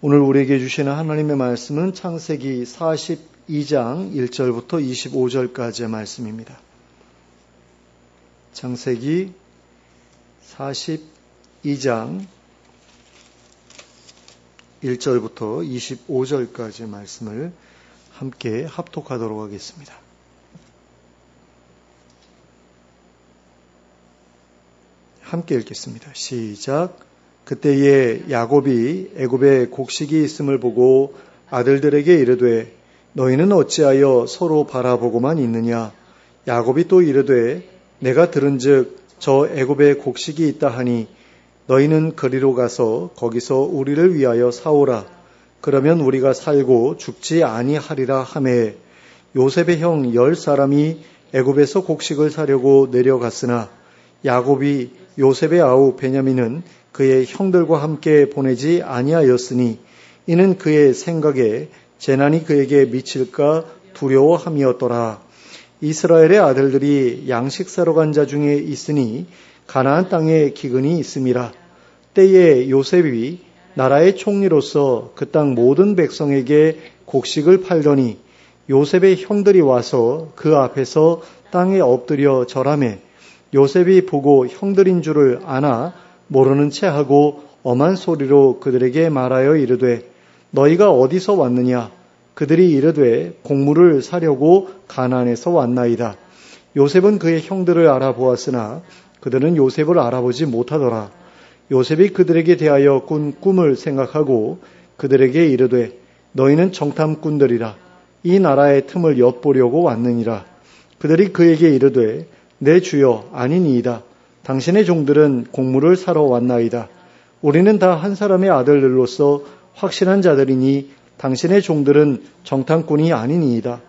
오늘 우리에게 주시는 하나님의 말씀은 창세기 42장 1절부터 25절까지의 말씀입니다. 창세기 42장 1절부터 25절까지의 말씀을 함께 합독하도록 하겠습니다. 함께 읽겠습니다. 시작. 그때에 야곱이 애굽에 곡식이 있음을 보고 아들들에게 이르되 너희는 어찌하여 서로 바라보고만 있느냐. 야곱이 또 이르되 내가 들은즉 저 애굽에 곡식이 있다 하니 너희는 그리로 가서 거기서 우리를 위하여 사오라. 그러면 우리가 살고 죽지 아니하리라 하매 요셉의 형 10사람이 애굽에서 곡식을 사려고 내려갔으나 야곱이 요셉의 아우 베냐민은 그의 형들과 함께 보내지 아니하였으니 이는 그의 생각에 재난이 그에게 미칠까 두려워함이었더라. 이스라엘의 아들들이 양식 사러 간 자 중에 있으니 가나안 땅에 기근이 있음이라. 때에 요셉이 나라의 총리로서 그 땅 모든 백성에게 곡식을 팔더니 요셉의 형들이 와서 그 앞에서 땅에 엎드려 절하매 요셉이 보고 형들인 줄을 아나 모르는 채 하고 엄한 소리로 그들에게 말하여 이르되 너희가 어디서 왔느냐. 그들이 이르되 곡물을 사려고 가나안에서 왔나이다. 요셉은 그의 형들을 알아보았으나 그들은 요셉을 알아보지 못하더라. 요셉이 그들에게 대하여 꾼 꿈을 생각하고 그들에게 이르되 너희는 정탐꾼들이라. 이 나라의 틈을 엿보려고 왔느니라. 그들이 그에게 이르되 내 주여 아니니이다. 당신의 종들은 곡물을 사러 왔나이다. 우리는 다 한 사람의 아들들로서 확실한 자들이니 당신의 종들은 정탐꾼이 아니니이다.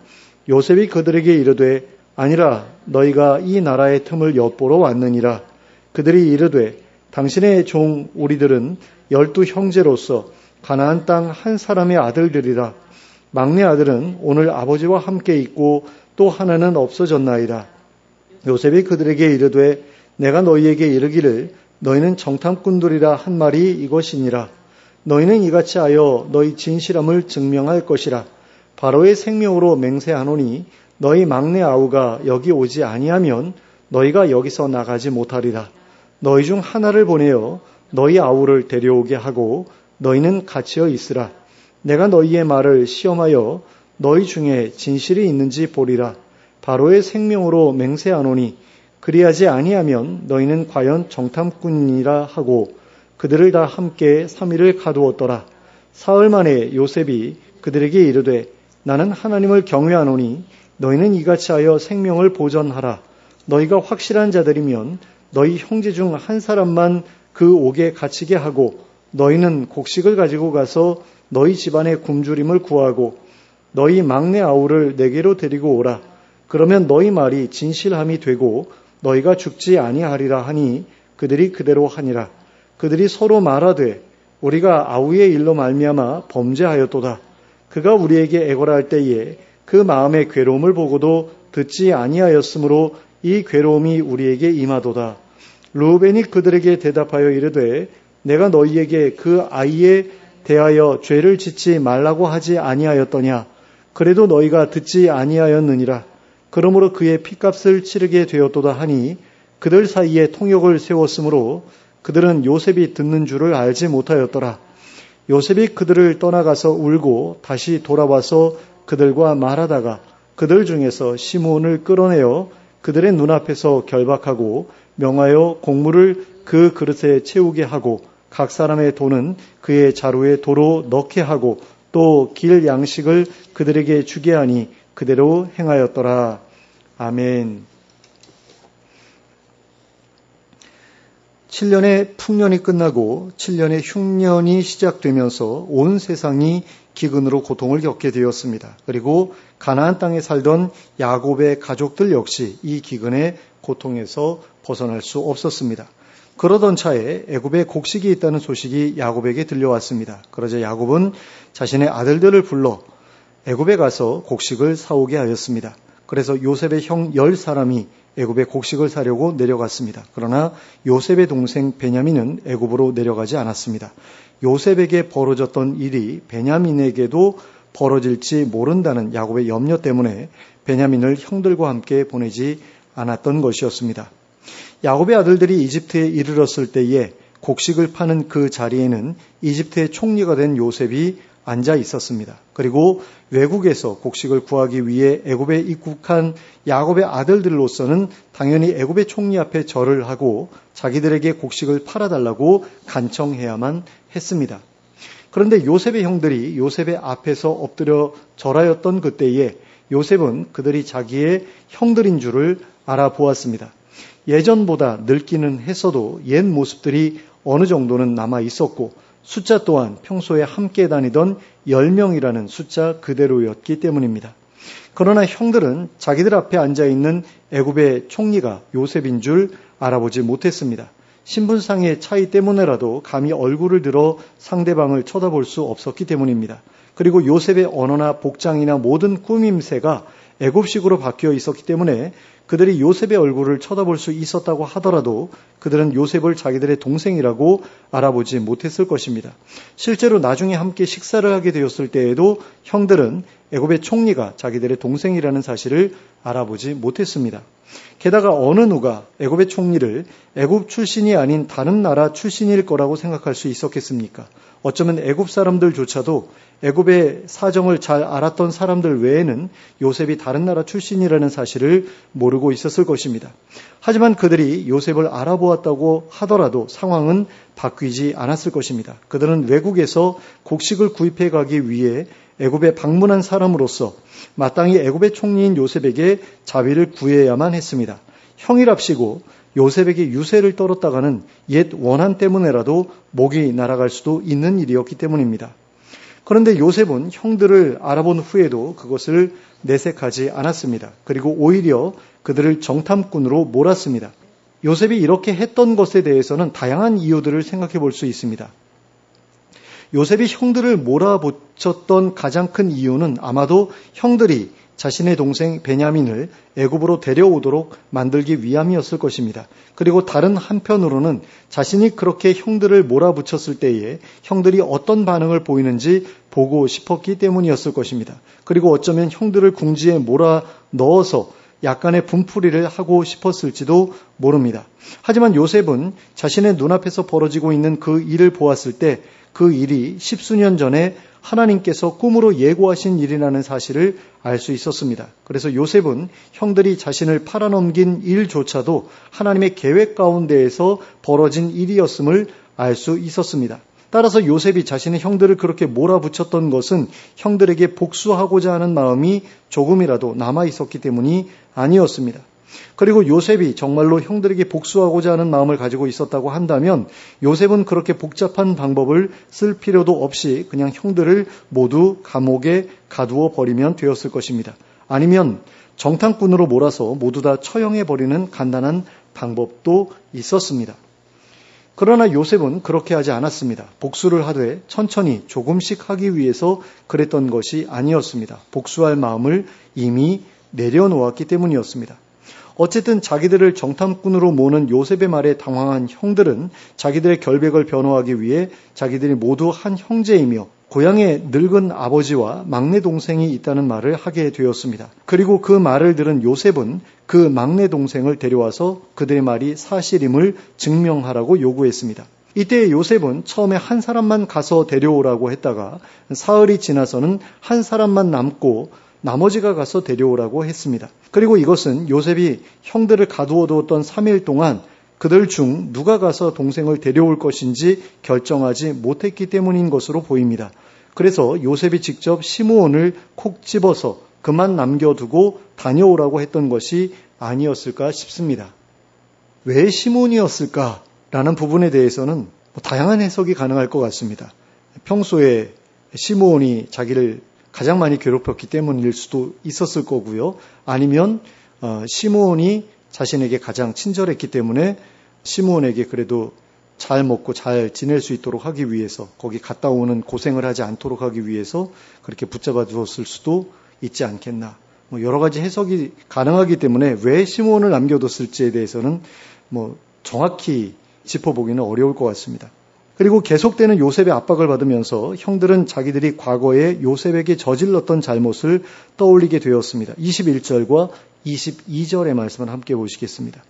요셉이 그들에게 이르되 아니라 너희가 이 나라의 틈을 엿보러 왔느니라. 그들이 이르되 당신의 종 우리들은 12 형제로서 가나안 땅 한 사람의 아들들이라. 막내 아들은 오늘 아버지와 함께 있고 또 하나는 없어졌나이다. 요셉이 그들에게 이르되 내가 너희에게 이르기를 너희는 정탐꾼들이라 한 말이 이것이니라. 너희는 이같이 하여 너희 진실함을 증명할 것이라. 바로의 생명으로 맹세하노니 너희 막내 아우가 여기 오지 아니하면 너희가 여기서 나가지 못하리라. 너희 중 하나를 보내어 너희 아우를 데려오게 하고 너희는 갇혀 있으라. 내가 너희의 말을 시험하여 너희 중에 진실이 있는지 보리라. 바로의 생명으로 맹세하노니 그리하지 아니하면 너희는 과연 정탐꾼이라 하고 그들을 다 함께 3일을 가두었더라. 사흘 만에 요셉이 그들에게 이르되 나는 하나님을 경외하노니 너희는 이같이 하여 생명을 보전하라. 너희가 확실한 자들이면 너희 형제 중 한 사람만 그 옥에 갇히게 하고 너희는 곡식을 가지고 가서 너희 집안의 굶주림을 구하고 너희 막내 아우를 내게로 데리고 오라. 그러면 너희 말이 진실함이 되고 너희가 죽지 아니하리라 하니 그들이 그대로 하니라. 그들이 서로 말하되 우리가 아우의 일로 말미암아 범죄하였도다. 그가 우리에게 애걸할 때에 그 마음의 괴로움을 보고도 듣지 아니하였으므로 이 괴로움이 우리에게 임하도다. 르우벤이 그들에게 대답하여 이르되 내가 너희에게 그 아이에 대하여 죄를 짓지 말라고 하지 아니하였더냐. 그래도 너희가 듣지 아니하였느니라. 그러므로 그의 핏값을 치르게 되었도다 하니 그들 사이에 통역을 세웠으므로 그들은 요셉이 듣는 줄을 알지 못하였더라. 요셉이 그들을 떠나가서 울고 다시 돌아와서 그들과 말하다가 그들 중에서 시므온을 끌어내어 그들의 눈앞에서 결박하고 명하여 곡물을 그 그릇에 채우게 하고 각 사람의 돈은 그의 자루에 도로 넣게 하고 또 길 양식을 그들에게 주게 하니 그대로 행하였더라. 아멘. 7년의 풍년이 끝나고 7년의 흉년이 시작되면서 온 세상이 기근으로 고통을 겪게 되었습니다. 그리고 가나안 땅에 살던 야곱의 가족들 역시 이 기근의 고통에서 벗어날 수 없었습니다. 그러던 차에 애굽에 곡식이 있다는 소식이 야곱에게 들려왔습니다. 그러자 야곱은 자신의 아들들을 불러 애굽에 가서 곡식을 사오게 하였습니다. 그래서 요셉의 형 10사람이 애굽에 곡식을 사려고 내려갔습니다. 그러나 요셉의 동생 베냐민은 애굽으로 내려가지 않았습니다. 요셉에게 벌어졌던 일이 베냐민에게도 벌어질지 모른다는 야곱의 염려 때문에 베냐민을 형들과 함께 보내지 않았던 것이었습니다. 야곱의 아들들이 이집트에 이르렀을 때에 곡식을 파는 그 자리에는 이집트의 총리가 된 요셉이 앉아 있었습니다. 그리고 외국에서 곡식을 구하기 위해 애굽에 입국한 야곱의 아들들로서는 당연히 애굽의 총리 앞에 절을 하고 자기들에게 곡식을 팔아달라고 간청해야만 했습니다. 그런데 요셉의 형들이 요셉의 앞에서 엎드려 절하였던 그때에 요셉은 그들이 자기의 형들인 줄을 알아보았습니다. 예전보다 늙기는 했어도 옛 모습들이 어느 정도는 남아 있었고 숫자 또한 평소에 함께 다니던 10명이라는 숫자 그대로였기 때문입니다. 그러나 형들은 자기들 앞에 앉아있는 애굽의 총리가 요셉인 줄 알아보지 못했습니다. 신분상의 차이 때문에라도 감히 얼굴을 들어 상대방을 쳐다볼 수 없었기 때문입니다. 그리고 요셉의 언어나 복장이나 모든 꾸밈새가 애굽식으로 바뀌어 있었기 때문에 그들이 요셉의 얼굴을 쳐다볼 수 있었다고 하더라도 그들은 요셉을 자기들의 동생이라고 알아보지 못했을 것입니다. 실제로 나중에 함께 식사를 하게 되었을 때에도 형들은 애굽의 총리가 자기들의 동생이라는 사실을 알아보지 못했습니다. 게다가 어느 누가 애굽의 총리를 애굽 출신이 아닌 다른 나라 출신일 거라고 생각할 수 있었겠습니까? 어쩌면 애굽 사람들조차도 애굽의 사정을 잘 알았던 사람들 외에는 요셉이 다른 나라 출신이라는 사실을 모르고 있었을 것입니다. 하지만 그들이 요셉을 알아보았다고 하더라도 상황은 바뀌지 않았을 것입니다. 그들은 외국에서 곡식을 구입해 가기 위해 애굽에 방문한 사람으로서 마땅히 애굽의 총리인 요셉에게 자비를 구해야만 했습니다. 형이랍시고 요셉에게 유세를 떨었다가는 옛 원한 때문에라도 목이 날아갈 수도 있는 일이었기 때문입니다. 그런데 요셉은 형들을 알아본 후에도 그것을 내색하지 않았습니다. 그리고 오히려 그들을 정탐꾼으로 몰았습니다. 요셉이 이렇게 했던 것에 대해서는 다양한 이유들을 생각해 볼 수 있습니다. 요셉이 형들을 몰아붙였던 가장 큰 이유는 아마도 형들이 자신의 동생 베냐민을 애굽으로 데려오도록 만들기 위함이었을 것입니다. 그리고 다른 한편으로는 자신이 그렇게 형들을 몰아붙였을 때에 형들이 어떤 반응을 보이는지 보고 싶었기 때문이었을 것입니다. 그리고 어쩌면 형들을 궁지에 몰아 넣어서 약간의 분풀이를 하고 싶었을지도 모릅니다. 하지만 요셉은 자신의 눈앞에서 벌어지고 있는 그 일을 보았을 때 그 일이 십수년 전에 하나님께서 꿈으로 예고하신 일이라는 사실을 알 수 있었습니다. 그래서 요셉은 형들이 자신을 팔아넘긴 일조차도 하나님의 계획 가운데에서 벌어진 일이었음을 알 수 있었습니다. 따라서 요셉이 자신의 형들을 그렇게 몰아붙였던 것은 형들에게 복수하고자 하는 마음이 조금이라도 남아 있었기 때문이 아니었습니다. 그리고 요셉이 정말로 형들에게 복수하고자 하는 마음을 가지고 있었다고 한다면 요셉은 그렇게 복잡한 방법을 쓸 필요도 없이 그냥 형들을 모두 감옥에 가두어 버리면 되었을 것입니다. 아니면 정탐꾼으로 몰아서 모두 다 처형해 버리는 간단한 방법도 있었습니다. 그러나 요셉은 그렇게 하지 않았습니다. 복수를 하되 천천히 조금씩 하기 위해서 그랬던 것이 아니었습니다. 복수할 마음을 이미 내려놓았기 때문이었습니다. 어쨌든 자기들을 정탐꾼으로 모는 요셉의 말에 당황한 형들은 자기들의 결백을 변호하기 위해 자기들이 모두 한 형제이며 고향에 늙은 아버지와 막내 동생이 있다는 말을 하게 되었습니다. 그리고 그 말을 들은 요셉은 그 막내 동생을 데려와서 그들의 말이 사실임을 증명하라고 요구했습니다. 이때 요셉은 처음에 한 사람만 가서 데려오라고 했다가 사흘이 지나서는 한 사람만 남고 나머지가 가서 데려오라고 했습니다. 그리고 이것은 요셉이 형들을 가두어 두었던 3일 동안 그들 중 누가 가서 동생을 데려올 것인지 결정하지 못했기 때문인 것으로 보입니다. 그래서 요셉이 직접 시므온을 콕 집어서 그만 남겨두고 다녀오라고 했던 것이 아니었을까 싶습니다. 왜 시므온이었을까라는 부분에 대해서는 다양한 해석이 가능할 것 같습니다. 평소에 시므온이 자기를 가장 많이 괴롭혔기 때문일 수도 있었을 거고요. 아니면 시므온이 자신에게 가장 친절했기 때문에 시므온에게 그래도 잘 먹고 잘 지낼 수 있도록 하기 위해서 거기 갔다 오는 고생을 하지 않도록 하기 위해서 그렇게 붙잡아 두었을 수도 있지 않겠나. 여러 가지 해석이 가능하기 때문에 왜 시므온을 남겨뒀을지에 대해서는 정확히 짚어보기는 어려울 것 같습니다. 그리고 계속되는 요셉의 압박을 받으면서 형들은 자기들이 과거에 요셉에게 저질렀던 잘못을 떠올리게 되었습니다. 21절과 22절의 말씀을 함께 보시겠습니다.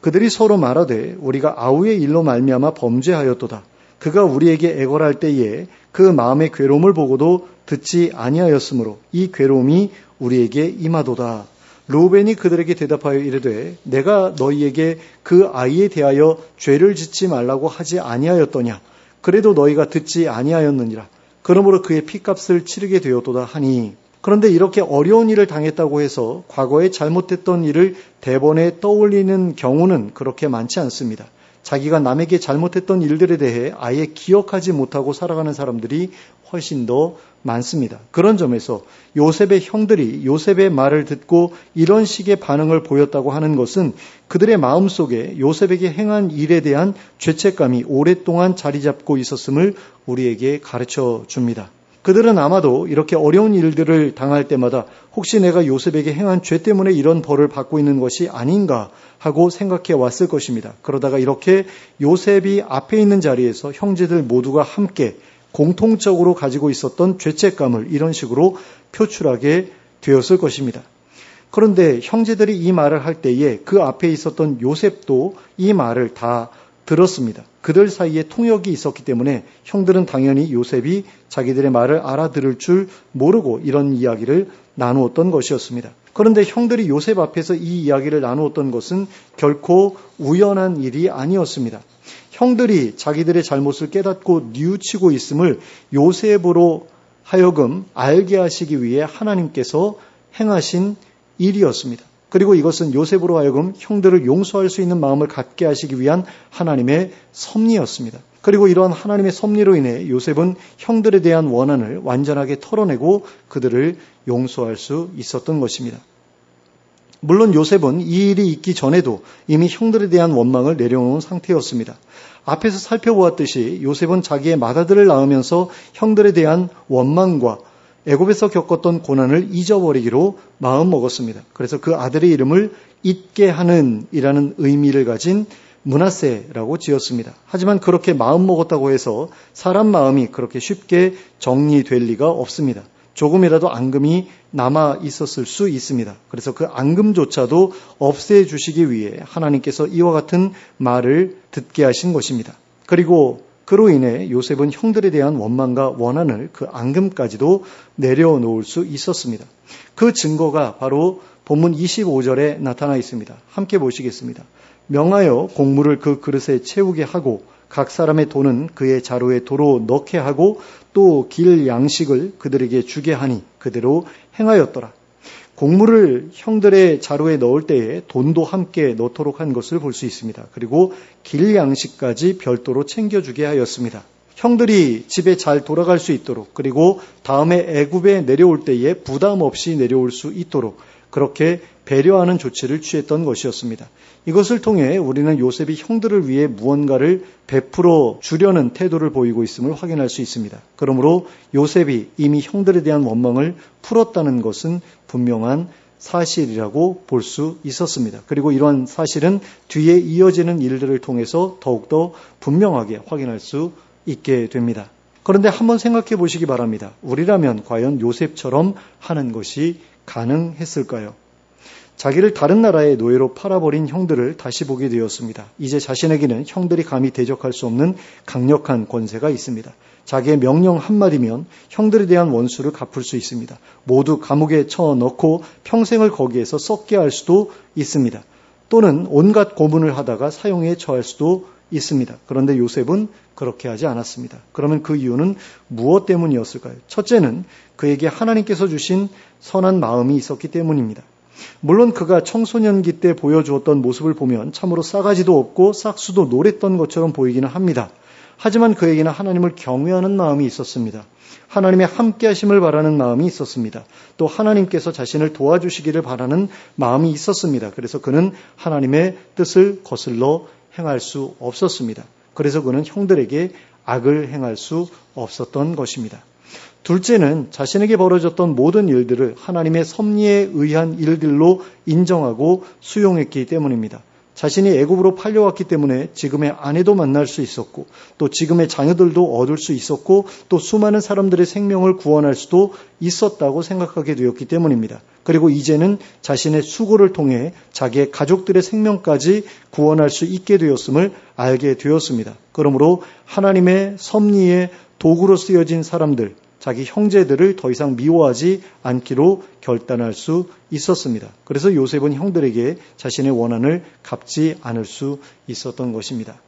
그들이 서로 말하되 우리가 아우의 일로 말미암아 범죄하였도다. 그가 우리에게 애걸할 때에 그 마음의 괴로움을 보고도 듣지 아니하였으므로 이 괴로움이 우리에게 임하도다. 르우벤이 그들에게 대답하여 이르되 내가 너희에게 그 아이에 대하여 죄를 짓지 말라고 하지 아니하였더냐. 그래도 너희가 듣지 아니하였느니라. 그러므로 그의 피값을 치르게 되었도다 하니. 그런데 이렇게 어려운 일을 당했다고 해서 과거에 잘못했던 일을 대번에 떠올리는 경우는 그렇게 많지 않습니다. 자기가 남에게 잘못했던 일들에 대해 아예 기억하지 못하고 살아가는 사람들이 훨씬 더 많습니다. 그런 점에서 요셉의 형들이 요셉의 말을 듣고 이런 식의 반응을 보였다고 하는 것은 그들의 마음속에 요셉에게 행한 일에 대한 죄책감이 오랫동안 자리 잡고 있었음을 우리에게 가르쳐 줍니다. 그들은 아마도 이렇게 어려운 일들을 당할 때마다 혹시 내가 요셉에게 행한 죄 때문에 이런 벌을 받고 있는 것이 아닌가 하고 생각해 왔을 것입니다. 그러다가 이렇게 요셉이 앞에 있는 자리에서 형제들 모두가 함께 공통적으로 가지고 있었던 죄책감을 이런 식으로 표출하게 되었을 것입니다. 그런데 형제들이 이 말을 할 때에 그 앞에 있었던 요셉도 이 말을 다 들었습니다. 그들 사이에 통역이 있었기 때문에 형들은 당연히 요셉이 자기들의 말을 알아들을 줄 모르고 이런 이야기를 나누었던 것이었습니다. 그런데 형들이 요셉 앞에서 이 이야기를 나누었던 것은 결코 우연한 일이 아니었습니다. 형들이 자기들의 잘못을 깨닫고 뉘우치고 있음을 요셉으로 하여금 알게 하시기 위해 하나님께서 행하신 일이었습니다. 그리고 이것은 요셉으로 하여금 형들을 용서할 수 있는 마음을 갖게 하시기 위한 하나님의 섭리였습니다. 그리고 이러한 하나님의 섭리로 인해 요셉은 형들에 대한 원한을 완전하게 털어내고 그들을 용서할 수 있었던 것입니다. 물론 요셉은 이 일이 있기 전에도 이미 형들에 대한 원망을 내려놓은 상태였습니다. 앞에서 살펴보았듯이 요셉은 자기의 맏아들을 낳으면서 형들에 대한 원망과 애굽에서 겪었던 고난을 잊어버리기로 마음먹었습니다. 그래서 그 아들의 이름을 잊게 하는 이라는 의미를 가진 므낫세라고 지었습니다. 하지만 그렇게 마음먹었다고 해서 사람 마음이 그렇게 쉽게 정리될 리가 없습니다. 조금이라도 앙금이 남아 있었을 수 있습니다. 그래서 그 앙금조차도 없애주시기 위해 하나님께서 이와 같은 말을 듣게 하신 것입니다. 그리고 그로 인해 요셉은 형들에 대한 원망과 원한을 그 앙금까지도 내려놓을 수 있었습니다. 그 증거가 바로 본문 25절에 나타나 있습니다. 함께 보시겠습니다. 명하여 곡물을 그 그릇에 채우게 하고 각 사람의 돈은 그의 자루에 도로 넣게 하고 또 길 양식을 그들에게 주게 하니 그대로 행하였더라. 곡물을 형들의 자루에 넣을 때에 돈도 함께 넣도록 한 것을 볼 수 있습니다. 그리고 길 양식까지 별도로 챙겨주게 하였습니다. 형들이 집에 잘 돌아갈 수 있도록 그리고 다음에 애굽에 내려올 때에 부담 없이 내려올 수 있도록 그렇게 배려하는 조치를 취했던 것이었습니다. 이것을 통해 우리는 요셉이 형들을 위해 무언가를 베풀어 주려는 태도를 보이고 있음을 확인할 수 있습니다. 그러므로 요셉이 이미 형들에 대한 원망을 풀었다는 것은 분명한 사실이라고 볼 수 있었습니다. 그리고 이러한 사실은 뒤에 이어지는 일들을 통해서 더욱더 분명하게 확인할 수 있게 됩니다. 그런데 한번 생각해 보시기 바랍니다. 우리라면 과연 요셉처럼 하는 것이 가능했을까요? 자기를 다른 나라의 노예로 팔아버린 형들을 다시 보게 되었습니다. 이제 자신에게는 형들이 감히 대적할 수 없는 강력한 권세가 있습니다. 자기의 명령 한마디면 형들에 대한 원수를 갚을 수 있습니다. 모두 감옥에 쳐넣고 평생을 거기에서 썩게 할 수도 있습니다. 또는 온갖 고문을 하다가 사형에 처할 수도 있습니다. 그런데 요셉은 그렇게 하지 않았습니다. 그러면 그 이유는 무엇 때문이었을까요? 첫째는 그에게 하나님께서 주신 선한 마음이 있었기 때문입니다. 물론 그가 청소년기 때 보여주었던 모습을 보면 참으로 싸가지도 없고 싹수도 노랬던 것처럼 보이기는 합니다. 하지만 그에게는 하나님을 경외하는 마음이 있었습니다. 하나님의 함께하심을 바라는 마음이 있었습니다. 또 하나님께서 자신을 도와주시기를 바라는 마음이 있었습니다. 그래서 그는 하나님의 뜻을 거슬러 행할 수 없었습니다. 그래서 그는 형들에게 악을 행할 수 없었던 것입니다. 둘째는 자신에게 벌어졌던 모든 일들을 하나님의 섭리에 의한 일들로 인정하고 수용했기 때문입니다. 자신이 애굽으로 팔려왔기 때문에 지금의 아내도 만날 수 있었고 또 지금의 자녀들도 얻을 수 있었고 또 수많은 사람들의 생명을 구원할 수도 있었다고 생각하게 되었기 때문입니다. 그리고 이제는 자신의 수고를 통해 자기의 가족들의 생명까지 구원할 수 있게 되었음을 알게 되었습니다. 그러므로 하나님의 섭리의 도구로 쓰여진 사람들, 자기 형제들을 더 이상 미워하지 않기로 결단할 수 있었습니다. 그래서 요셉은 형들에게 자신의 원한을 갚지 않을 수 있었던 것입니다.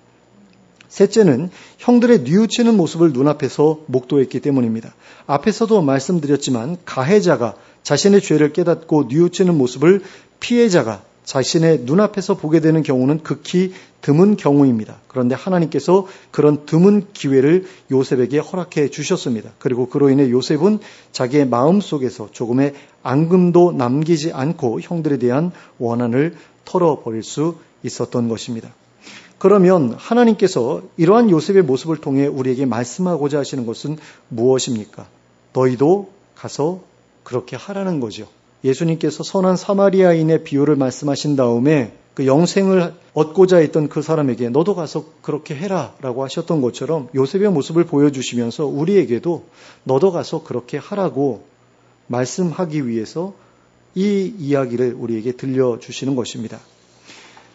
셋째는 형들의 뉘우치는 모습을 눈앞에서 목도했기 때문입니다. 앞에서도 말씀드렸지만 가해자가 자신의 죄를 깨닫고 뉘우치는 모습을 피해자가 자신의 눈앞에서 보게 되는 경우는 극히 드문 경우입니다. 그런데 하나님께서 그런 드문 기회를 요셉에게 허락해 주셨습니다. 그리고 그로 인해 요셉은 자기의 마음속에서 조금의 앙금도 남기지 않고 형들에 대한 원한을 털어버릴 수 있었던 것입니다. 그러면 하나님께서 이러한 요셉의 모습을 통해 우리에게 말씀하고자 하시는 것은 무엇입니까? 너희도 가서 그렇게 하라는 거죠. 예수님께서 선한 사마리아인의 비유를 말씀하신 다음에 그 영생을 얻고자 했던 그 사람에게 너도 가서 그렇게 해라 라고 하셨던 것처럼 요셉의 모습을 보여주시면서 우리에게도 너도 가서 그렇게 하라고 말씀하기 위해서 이 이야기를 우리에게 들려주시는 것입니다.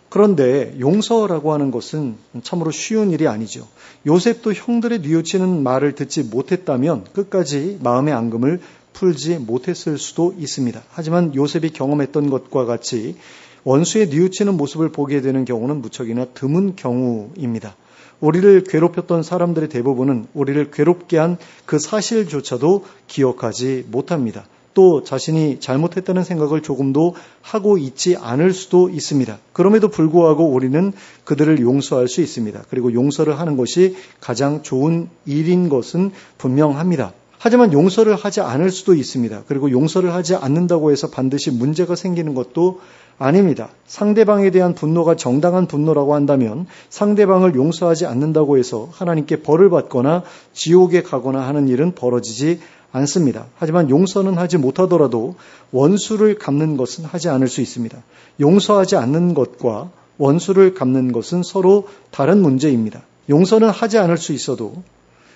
그런데 용서라고 하는 것은 참으로 쉬운 일이 아니죠. 요셉도 형들의 뉘우치는 말을 듣지 못했다면 끝까지 마음의 앙금을 풀지 못했을 수도 있습니다. 하지만 요셉이 경험했던 것과 같이 원수의 뉘우치는 모습을 보게 되는 경우는 무척이나 드문 경우입니다. 우리를 괴롭혔던 사람들의 대부분은 우리를 괴롭게 한 그 사실조차도 기억하지 못합니다. 또 자신이 잘못했다는 생각을 조금도 하고 있지 않을 수도 있습니다. 그럼에도 불구하고 우리는 그들을 용서할 수 있습니다. 그리고 용서를 하는 것이 가장 좋은 일인 것은 분명합니다. 하지만 용서를 하지 않을 수도 있습니다. 그리고 용서를 하지 않는다고 해서 반드시 문제가 생기는 것도 아닙니다. 상대방에 대한 분노가 정당한 분노라고 한다면 상대방을 용서하지 않는다고 해서 하나님께 벌을 받거나 지옥에 가거나 하는 일은 벌어지지 않습니다. 하지만 용서는 하지 못하더라도 원수를 갚는 것은 하지 않을 수 있습니다. 용서하지 않는 것과 원수를 갚는 것은 서로 다른 문제입니다. 용서는 하지 않을 수 있어도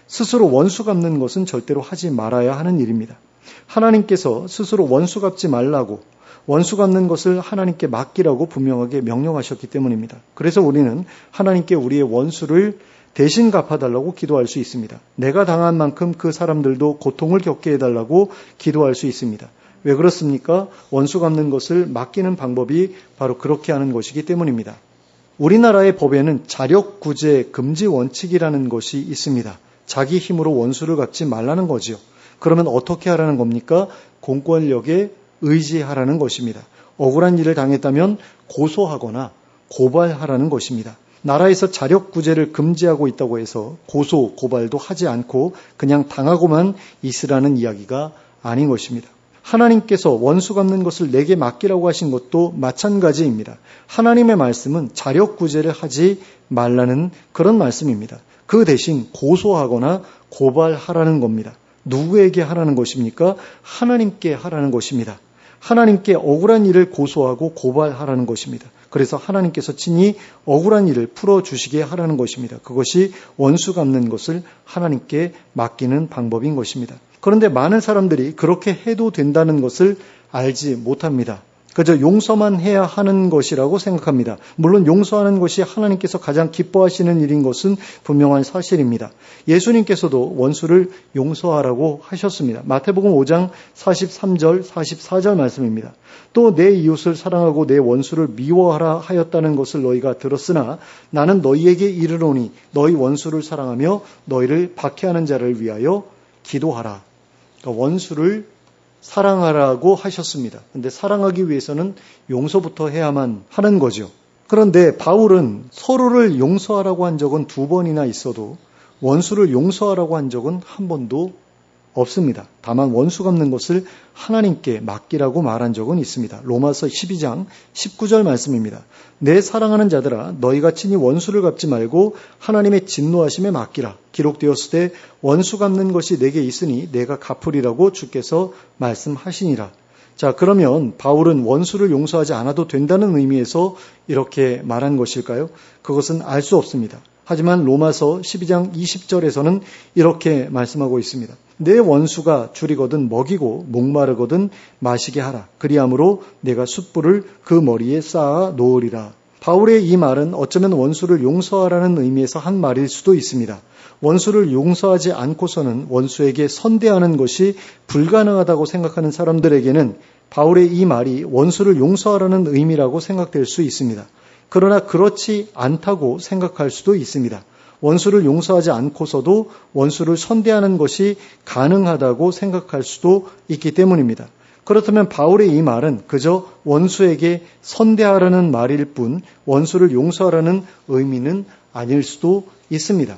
스스로 원수 갚는 것은 절대로 하지 말아야 하는 일입니다. 하나님께서 스스로 원수 갚지 말라고 원수 갚는 것을 하나님께 맡기라고 분명하게 명령하셨기 때문입니다. 그래서 우리는 하나님께 우리의 원수를 대신 갚아달라고 기도할 수 있습니다. 내가 당한 만큼 그 사람들도 고통을 겪게 해달라고 기도할 수 있습니다. 왜 그렇습니까? 원수 갚는 것을 맡기는 방법이 바로 그렇게 하는 것이기 때문입니다. 우리나라의 법에는 자력구제 금지 원칙이라는 것이 있습니다. 자기 힘으로 원수를 갚지 말라는 거지요. 그러면 어떻게 하라는 겁니까? 공권력에 의지하라는 것입니다. 억울한 일을 당했다면 고소하거나 고발하라는 것입니다. 나라에서 자력구제를 금지하고 있다고 해서 고소, 고발도 하지 않고 그냥 당하고만 있으라는 이야기가 아닌 것입니다. 하나님께서 원수 갚는 것을 내게 맡기라고 하신 것도 마찬가지입니다. 하나님의 말씀은 자력구제를 하지 말라는 그런 말씀입니다. 그 대신 고소하거나 고발하라는 겁니다. 누구에게 하라는 것입니까? 하나님께 하라는 것입니다. 하나님께 억울한 일을 고소하고 고발하라는 것입니다. 그래서 하나님께서 친히 억울한 일을 풀어주시게 하라는 것입니다. 그것이 원수 갚는 것을 하나님께 맡기는 방법인 것입니다. 그런데 많은 사람들이 그렇게 해도 된다는 것을 알지 못합니다. 그저 용서만 해야 하는 것이라고 생각합니다. 물론 용서하는 것이 하나님께서 가장 기뻐하시는 일인 것은 분명한 사실입니다. 예수님께서도 원수를 용서하라고 하셨습니다. 마태복음 5장 43절, 44절 말씀입니다. 또 내 이웃을 사랑하고 내 원수를 미워하라 하였다는 것을 너희가 들었으나 나는 너희에게 이르노니 너희 원수를 사랑하며 너희를 박해하는 자를 위하여 기도하라. 그러니까 원수를 사랑하라고 하셨습니다. 그런데 사랑하기 위해서는 용서부터 해야만 하는 거죠. 그런데 바울은 서로를 용서하라고 한 적은 2번이나 있어도 원수를 용서하라고 한 적은 한 번도 없습니다. 다만 원수 갚는 것을 하나님께 맡기라고 말한 적은 있습니다. 로마서 12장 19절 말씀입니다. 내 사랑하는 자들아 너희가 친히 원수를 갚지 말고 하나님의 진노하심에 맡기라. 기록되었을 때 원수 갚는 것이 내게 있으니 내가 갚으리라고 주께서 말씀하시니라. 자, 그러면 바울은 원수를 용서하지 않아도 된다는 의미에서 이렇게 말한 것일까요? 그것은 알 수 없습니다. 하지만 로마서 12장 20절에서는 이렇게 말씀하고 있습니다. 내 원수가 줄이거든 먹이고 목마르거든 마시게 하라. 그리함으로 내가 숯불을 그 머리에 쌓아 놓으리라. 바울의 이 말은 어쩌면 원수를 용서하라는 의미에서 한 말일 수도 있습니다. 원수를 용서하지 않고서는 원수에게 선대하는 것이 불가능하다고 생각하는 사람들에게는 바울의 이 말이 원수를 용서하라는 의미라고 생각될 수 있습니다. 그러나 그렇지 않다고 생각할 수도 있습니다. 원수를 용서하지 않고서도 원수를 선대하는 것이 가능하다고 생각할 수도 있기 때문입니다. 그렇다면 바울의 이 말은 그저 원수에게 선대하라는 말일 뿐 원수를 용서하라는 의미는 아닐 수도 있습니다.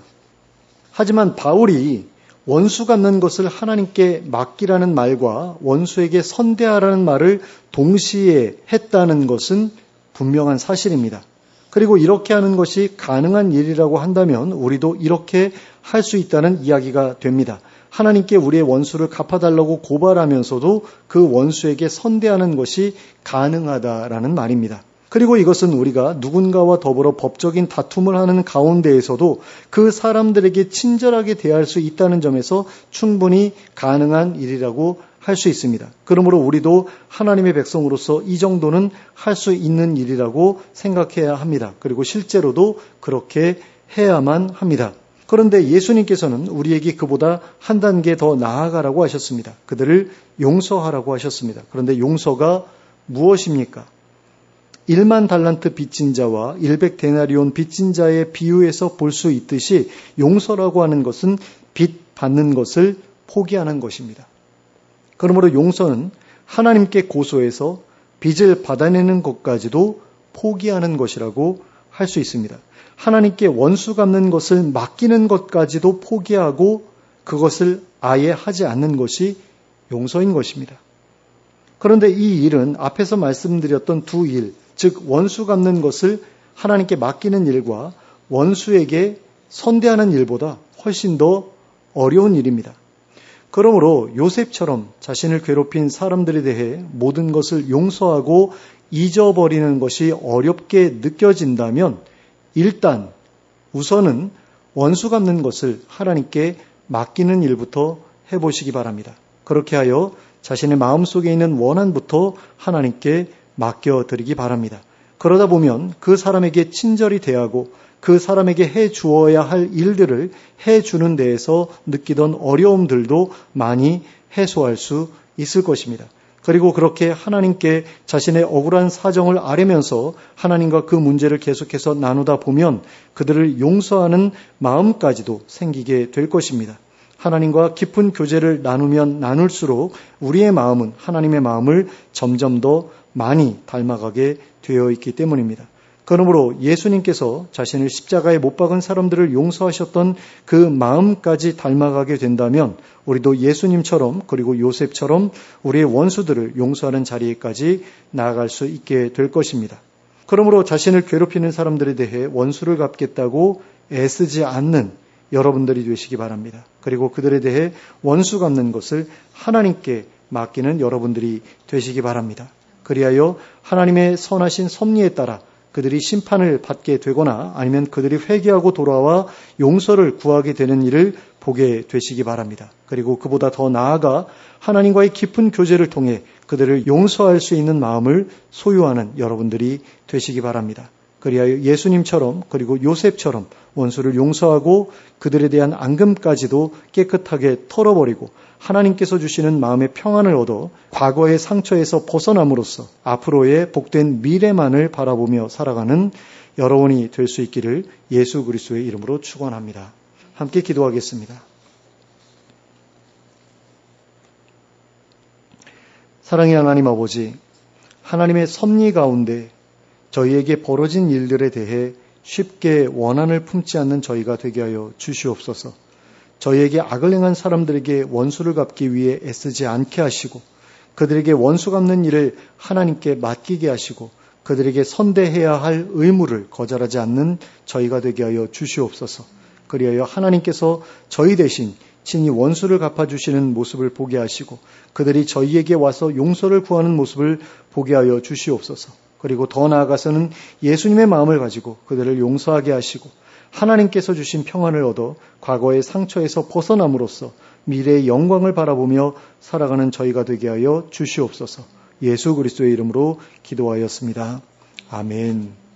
하지만 바울이 원수 갚는 것을 하나님께 맡기라는 말과 원수에게 선대하라는 말을 동시에 했다는 것은 분명한 사실입니다. 그리고 이렇게 하는 것이 가능한 일이라고 한다면 우리도 이렇게 할 수 있다는 이야기가 됩니다. 하나님께 우리의 원수를 갚아달라고 고발하면서도 그 원수에게 선대하는 것이 가능하다라는 말입니다. 그리고 이것은 우리가 누군가와 더불어 법적인 다툼을 하는 가운데에서도 그 사람들에게 친절하게 대할 수 있다는 점에서 충분히 가능한 일이라고 할 수 있습니다. 그러므로 우리도 하나님의 백성으로서 이 정도는 할 수 있는 일이라고 생각해야 합니다. 그리고 실제로도 그렇게 해야만 합니다. 그런데 예수님께서는 우리에게 그보다 한 단계 더 나아가라고 하셨습니다. 그들을 용서하라고 하셨습니다. 그런데 용서가 무엇입니까? 1만 달란트 빚진 자와 100데나리온 빚진 자의 비유에서 볼 수 있듯이 용서라고 하는 것은 빚 받는 것을 포기하는 것입니다. 그러므로 용서는 하나님께 고소해서 빚을 받아내는 것까지도 포기하는 것이라고 할 수 있습니다. 하나님께 원수 갚는 것을 맡기는 것까지도 포기하고 그것을 아예 하지 않는 것이 용서인 것입니다. 그런데 이 일은 앞에서 말씀드렸던 두 일, 즉 원수 갚는 것을 하나님께 맡기는 일과 원수에게 선대하는 일보다 훨씬 더 어려운 일입니다. 그러므로 요셉처럼 자신을 괴롭힌 사람들에 대해 모든 것을 용서하고 잊어버리는 것이 어렵게 느껴진다면 일단 우선은 원수 갚는 것을 하나님께 맡기는 일부터 해보시기 바랍니다. 그렇게 하여 자신의 마음속에 있는 원한부터 하나님께 맡겨드리기 바랍니다. 그러다 보면 그 사람에게 친절히 대하고 그 사람에게 해주어야 할 일들을 해주는 데에서 느끼던 어려움들도 많이 해소할 수 있을 것입니다. 그리고 그렇게 하나님께 자신의 억울한 사정을 아뢰면서 하나님과 그 문제를 계속해서 나누다 보면 그들을 용서하는 마음까지도 생기게 될 것입니다. 하나님과 깊은 교제를 나누면 나눌수록 우리의 마음은 하나님의 마음을 점점 더 많이 닮아가게 되어 있기 때문입니다. 그러므로 예수님께서 자신을 십자가에 못 박은 사람들을 용서하셨던 그 마음까지 닮아가게 된다면 우리도 예수님처럼 그리고 요셉처럼 우리의 원수들을 용서하는 자리에까지 나아갈 수 있게 될 것입니다. 그러므로 자신을 괴롭히는 사람들에 대해 원수를 갚겠다고 애쓰지 않는 여러분들이 되시기 바랍니다. 그리고 그들에 대해 원수 갚는 것을 하나님께 맡기는 여러분들이 되시기 바랍니다. 그리하여 하나님의 선하신 섭리에 따라 그들이 심판을 받게 되거나 아니면 그들이 회개하고 돌아와 용서를 구하게 되는 일을 보게 되시기 바랍니다. 그리고 그보다 더 나아가 하나님과의 깊은 교제를 통해 그들을 용서할 수 있는 마음을 소유하는 여러분들이 되시기 바랍니다. 그리하여 예수님처럼 그리고 요셉처럼 원수를 용서하고 그들에 대한 앙금까지도 깨끗하게 털어버리고 하나님께서 주시는 마음의 평안을 얻어 과거의 상처에서 벗어남으로써 앞으로의 복된 미래만을 바라보며 살아가는 여러분이 될 수 있기를 예수 그리스도의 이름으로 축원합니다. 함께 기도하겠습니다. 사랑의 하나님 아버지, 하나님의 섭리 가운데 저희에게 벌어진 일들에 대해 쉽게 원한을 품지 않는 저희가 되게 하여 주시옵소서. 저희에게 악을 행한 사람들에게 원수를 갚기 위해 애쓰지 않게 하시고 그들에게 원수 갚는 일을 하나님께 맡기게 하시고 그들에게 선대해야 할 의무를 거절하지 않는 저희가 되게 하여 주시옵소서. 그리하여 하나님께서 저희 대신 친히 원수를 갚아주시는 모습을 보게 하시고 그들이 저희에게 와서 용서를 구하는 모습을 보게 하여 주시옵소서. 그리고 더 나아가서는 예수님의 마음을 가지고 그들을 용서하게 하시고 하나님께서 주신 평안을 얻어 과거의 상처에서 벗어남으로써 미래의 영광을 바라보며 살아가는 저희가 되게 하여 주시옵소서. 예수 그리스도의 이름으로 기도하였습니다. 아멘.